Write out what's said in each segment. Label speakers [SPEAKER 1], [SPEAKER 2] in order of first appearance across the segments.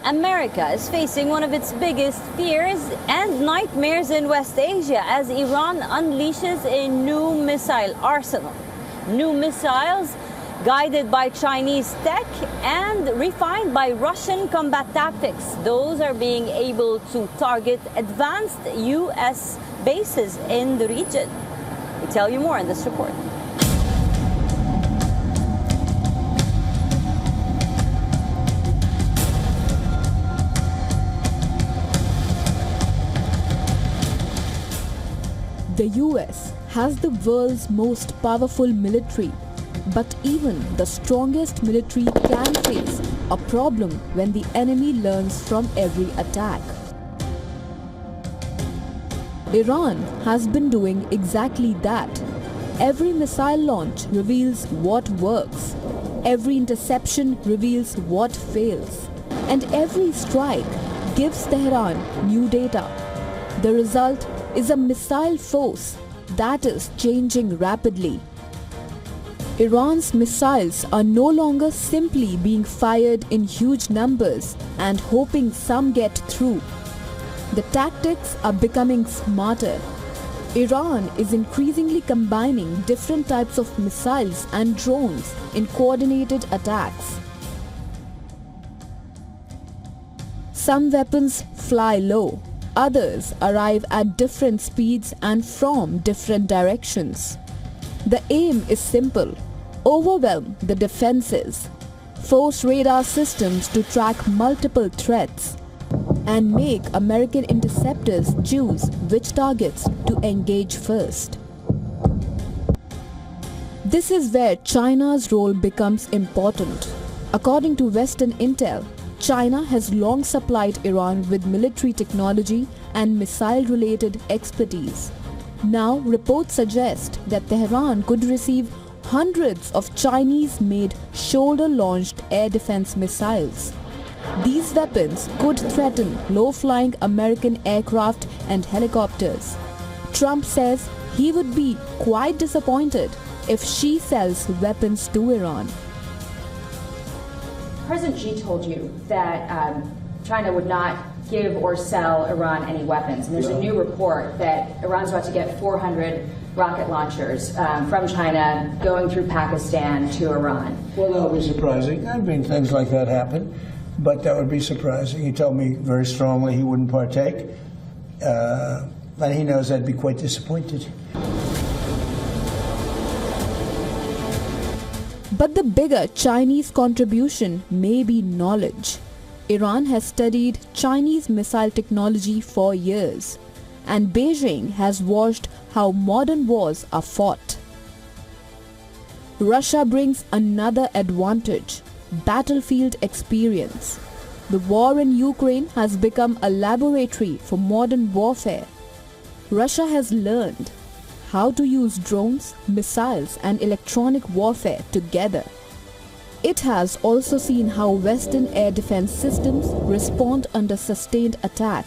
[SPEAKER 1] America is facing one of its biggest fears and nightmares in West Asia as Iran unleashes a new missile arsenal. New missiles guided by Chinese tech and refined by Russian combat tactics. Those are being able to target advanced U.S. bases in the region. We tell you more in this report.
[SPEAKER 2] The US has the world's most powerful military, but even the strongest military can face a problem when the enemy learns from every attack. Iran has been doing exactly that. Every missile launch reveals what works, every interception reveals what fails, and every strike gives Tehran new data. The result is a missile force that is changing rapidly. Iran's missiles are no longer simply being fired in huge numbers and hoping some get through. The tactics are becoming smarter. Iran is increasingly combining different types of missiles and drones in coordinated attacks. Some weapons fly low. Others arrive at different speeds and from different directions. The aim is simple: overwhelm the defenses, force radar systems to track multiple threats, and make American interceptors choose which targets to engage first. This is where China's role becomes important. According to Western intel, China has long supplied Iran with military technology and missile-related expertise. Now, reports suggest that Tehran could receive hundreds of Chinese-made shoulder-launched air defense missiles. These weapons could threaten low-flying American aircraft and helicopters. Trump says he would be quite disappointed if she sells weapons to Iran.
[SPEAKER 3] President Xi told you that China would not give or sell Iran any weapons. And there's a new report that Iran's about to get 400 rocket launchers from China going through Pakistan to Iran.
[SPEAKER 4] Well, that would be surprising. I mean, things like that happen, but that would be surprising. He told me very strongly he wouldn't partake, and he knows I'd be quite disappointed.
[SPEAKER 2] But the bigger Chinese contribution may be knowledge. Iran has studied Chinese missile technology for years, and Beijing has watched how modern wars are fought. Russia brings another advantage: battlefield experience. The war in Ukraine has become a laboratory for modern warfare. Russia has learned how to use drones, missiles, and electronic warfare together. It has also seen how Western air defense systems respond under sustained attack.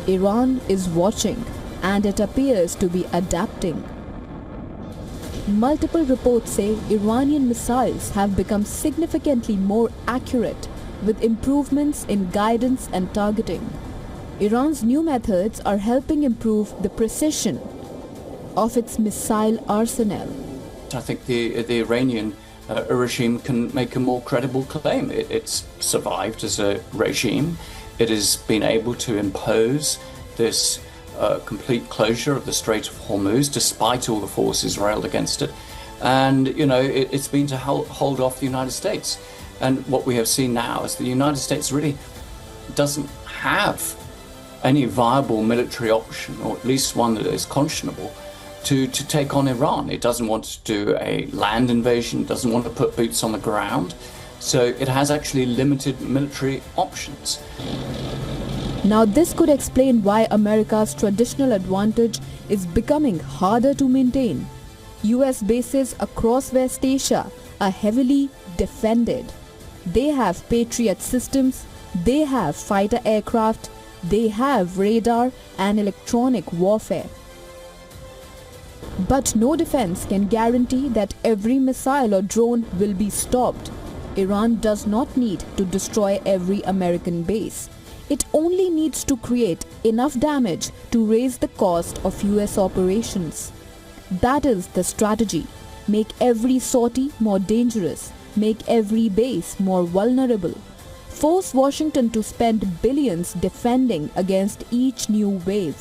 [SPEAKER 2] Iran is watching, and it appears to be adapting. Multiple reports say Iranian missiles have become significantly more accurate, with improvements in guidance and targeting. Iran's new methods are helping improve the precision of its missile arsenal.
[SPEAKER 5] I think the Iranian regime can make a more credible claim. It's survived as a regime. It has been able to impose this complete closure of the Strait of Hormuz despite all the forces railed against it. And, you know, it's been to hold off the United States. And what we have seen now is the United States really doesn't have any viable military option, or at least one that is conscionable, to take on Iran. It doesn't want to do a land invasion, doesn't want to put boots on the ground. So it has actually limited military options.
[SPEAKER 2] Now this could explain why America's traditional advantage is becoming harder to maintain. US bases across West Asia are heavily defended. They have Patriot systems, they have fighter aircraft, they have radar and electronic warfare. But no defense can guarantee that every missile or drone will be stopped. Iran does not need to destroy every American base. It only needs to create enough damage to raise the cost of US operations. That is the strategy. Make every sortie more dangerous. Make every base more vulnerable. Force Washington to spend billions defending against each new wave.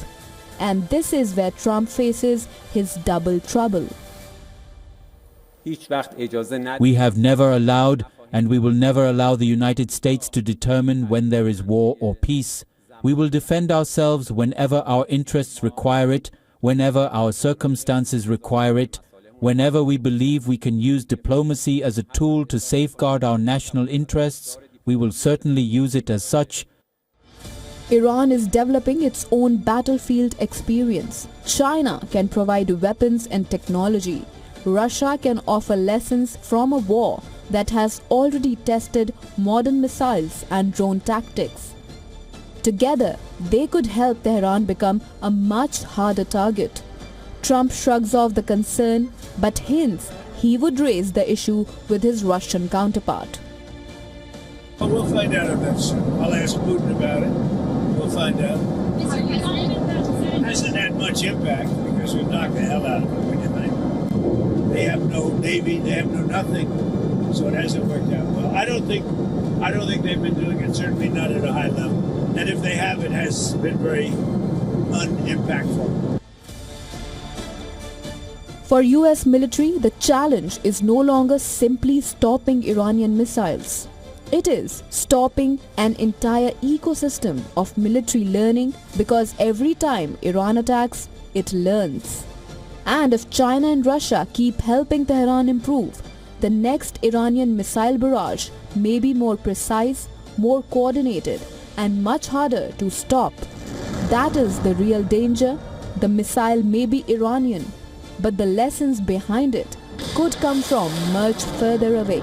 [SPEAKER 2] And this is where Trump faces his double trouble.
[SPEAKER 6] We have never allowed, and we will never allow the United States to determine when there is war or peace. We will defend ourselves whenever our interests require it, whenever our circumstances require it, whenever we believe we can use diplomacy as a tool to safeguard our national interests. We will certainly use it as such.
[SPEAKER 2] Iran is developing its own battlefield experience. China can provide weapons and technology. Russia can offer lessons from a war that has already tested modern missiles and drone tactics. Together, they could help Tehran become a much harder target. Trump shrugs off the concern, but hints he would raise the issue with his Russian counterpart.
[SPEAKER 7] Well, we'll find out on that soon. I'll ask Putin about it. We'll find out. It hasn't had much impact because we've knocked the hell out of them. What do you think? They have no navy. They have no nothing. So it hasn't worked out well. I don't think they've been doing it. Certainly not at a high level. And if they have, it has been very unimpactful.
[SPEAKER 2] For US military, the challenge is no longer simply stopping Iranian missiles. It is stopping an entire ecosystem of military learning, because every time Iran attacks, it learns. And if China and Russia keep helping Tehran improve, the next Iranian missile barrage may be more precise, more coordinated, and much harder to stop. That is the real danger. The missile may be Iranian, but the lessons behind it could come from much further away.